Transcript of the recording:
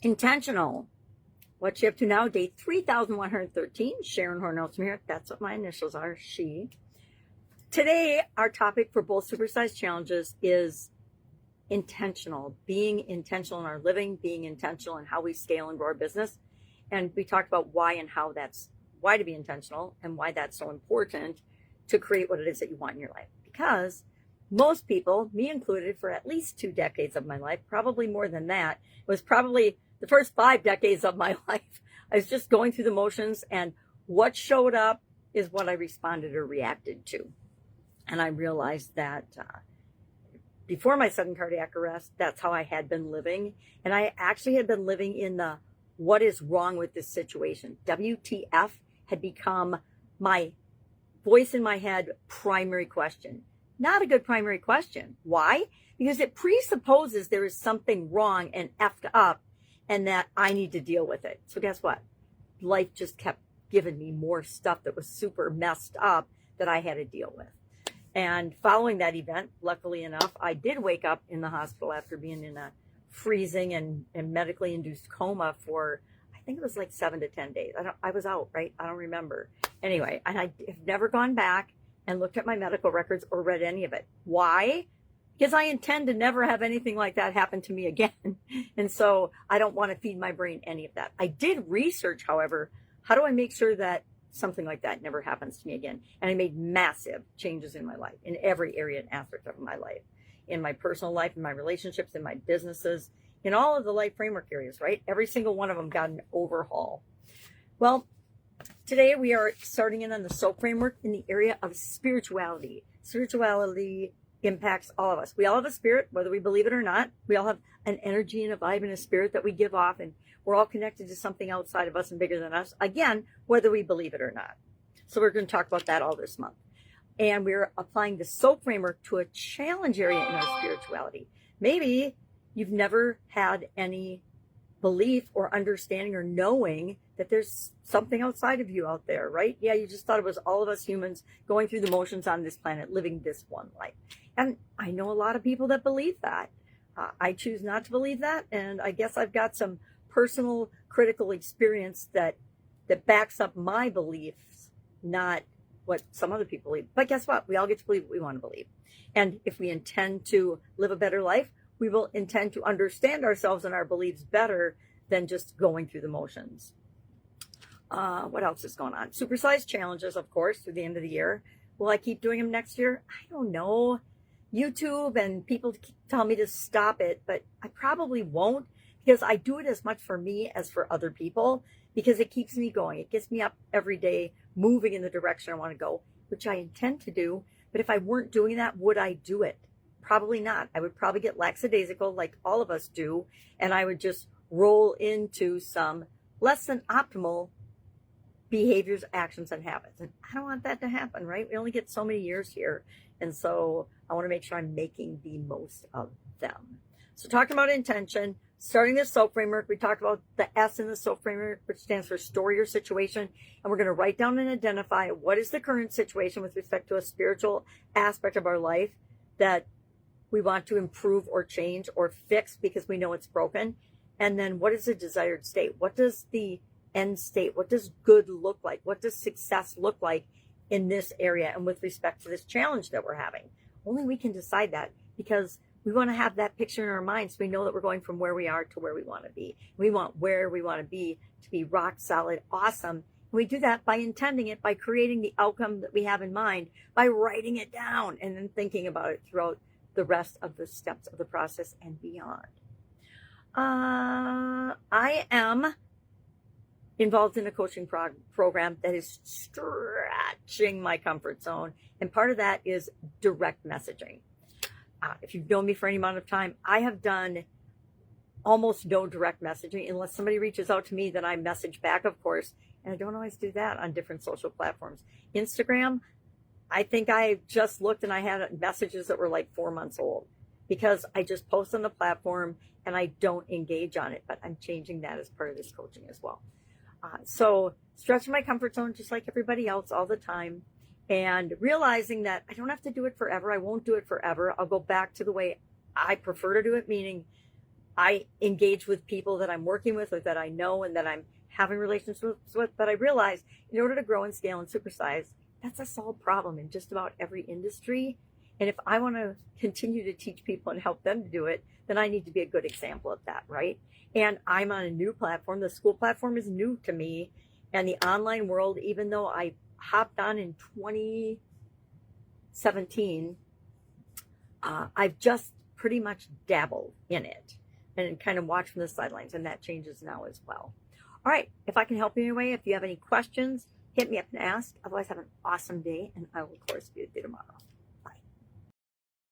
Intentional. What you up to now? Day 3,113. Sharon Horne-Ellstrom here. That's what my initials are. She. Today, our topic for both supersized challenges is intentional. Being intentional in our living, being intentional in how we scale and grow our business. And we talked about why and how why to be intentional and why that's so important to create what it is that you want in your life. Because most people, me included, for at least 2 decades of my life, probably more than that, it was probably the first 5 decades of my life, I was just going through the motions, and what showed up is what I responded or reacted to. And I realized that before my sudden cardiac arrest, that's how I had been living. And I actually had been living in the what is wrong with this situation? WTF had become my voice in my head primary question. Not a good primary question. Why? Because it presupposes there is something wrong and effed up and that I need to deal with it. So guess what? Life just kept giving me more stuff that was super messed up that I had to deal with. And following that event, luckily enough, I did wake up in the hospital after being in a freezing and medically induced coma for, I think it was like 7 to 10 days. I was out, right? I don't remember. Anyway, and I have never gone back and looked at my medical records or read any of it. Why? Because I intend to never have anything like that happen to me again. And so I don't want to feed my brain any of that. I did research, however, how do I make sure that something like that never happens to me again? And I made massive changes in my life, in every area and aspect of my life, in my personal life, in my relationships, in my businesses, in all of the life framework areas, right? Every single one of them got an overhaul. Well, today we are starting in on the SOAP framework in the area of spirituality. Spirituality impacts all of us. We all have a spirit, whether we believe it or not. We all have an energy and a vibe and a spirit that we give off, and we're all connected to something outside of us and bigger than us, again, whether we believe it or not. So we're going to talk about that all this month. And we're applying the SOAP framework to a challenge area in our spirituality. Maybe you've never had any belief or understanding or knowing that there's something outside of you out there, right? Yeah, you just thought it was all of us humans going through the motions on this planet, living this one life. And I know a lot of people that believe that. I choose not to believe that. And I guess I've got some personal critical experience that backs up my beliefs, not what some other people believe. But guess what? We all get to believe what we want to believe. And if we intend to live a better life, we will intend to understand ourselves and our beliefs better than just going through the motions. What else is going on? Supersized challenges, of course, through the end of the year. Will I keep doing them next year? I don't know. YouTube and people tell me to stop it, but I probably won't, because I do it as much for me as for other people, because it keeps me going. It gets me up every day, moving in the direction I want to go, which I intend to do. But if I weren't doing that, would I do it? Probably not. I would probably get lackadaisical like all of us do, and I would just roll into some less than optimal behaviors, actions, and habits. And I don't want that to happen, right? We only get so many years here. And so I want to make sure I'm making the most of them. So talking about intention, starting the SOAP framework, we talked about the S in the SOAP framework, which stands for story or situation. And we're going to write down and identify what is the current situation with respect to a spiritual aspect of our life that we want to improve or change or fix because we know it's broken. And then what is the desired state? What does the end state? What does good look like? What does success look like in this area and with respect to this challenge that we're having? Only we can decide that, because we want to have that picture in our minds so we know that we're going from where we are to where we want to be. We want where we want to be rock solid, awesome. And we do that by intending it, by creating the outcome that we have in mind, by writing it down and then thinking about it throughout the rest of the steps of the process and beyond. I am involved in a coaching program that is stretching my comfort zone. And part of that is direct messaging. If you've known me for any amount of time, I have done almost no direct messaging unless somebody reaches out to me, then I message back, of course. And I don't always do that on different social platforms. Instagram, I think I just looked and I had messages that were like 4 months old, because I just post on the platform and I don't engage on it. But I'm changing that as part of this coaching as well. So stretching my comfort zone just like everybody else all the time, and realizing that I don't have to do it forever. I won't do it forever. I'll go back to the way I prefer to do it, meaning I engage with people that I'm working with or that I know and that I'm having relationships with. But I realize in order to grow and scale and supersize, that's a solved problem in just about every industry. And if I want to continue to teach people and help them to do it, then I need to be a good example of that, right? And I'm on a new platform. The school platform is new to me. And the online world, even though I hopped on in 2017, I've just pretty much dabbled in it and kind of watched from the sidelines, and that changes now as well. All right, if I can help you in any way, if you have any questions, hit me up and ask. Otherwise, have an awesome day, and I will, of course, be with you tomorrow.